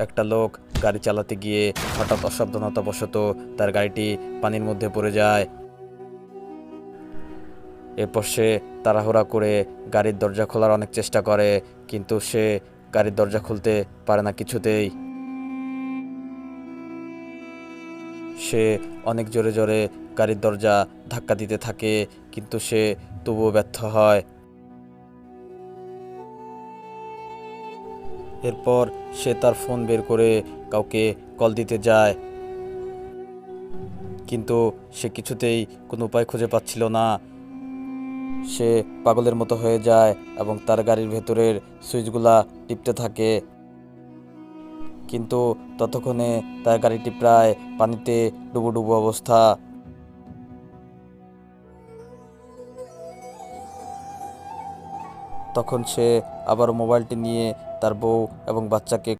একটা লোক গাড়ি চালাতে গিয়ে হঠাৎ অসাবধানতাবশত তার গাড়িটি পানির মধ্যে পড়ে যায়। এরপর সে তাড়াহুড়া করে গাড়ির দরজা খোলার অনেক চেষ্টা করে, কিন্তু সে গাড়ির দরজা খুলতে পারে না কিছুতেই। সে অনেক জোরে জোরে গাড়ির দরজা ধাক্কা দিতে থাকে, কিন্তু সে তবুও ব্যর্থ হয়। এরপর সে তার ফোন বের করে কাউকে কল দিতে যায়, কিন্তু সে কিছুতেই কোনো উপায় খুঁজে পাচ্ছিল না। সে পাগলের মতো হয়ে যায় এবং তার গাড়ির ভেতরের সুইচগুলা টিপতে থাকে, কিন্তু ততক্ষণে তার গাড়িটি প্রায় পানিতে ডুবো ডুবো অবস্থা। তখন সে আবার মোবাইলটি নিয়ে তার বউ এবং বাচ্চাকে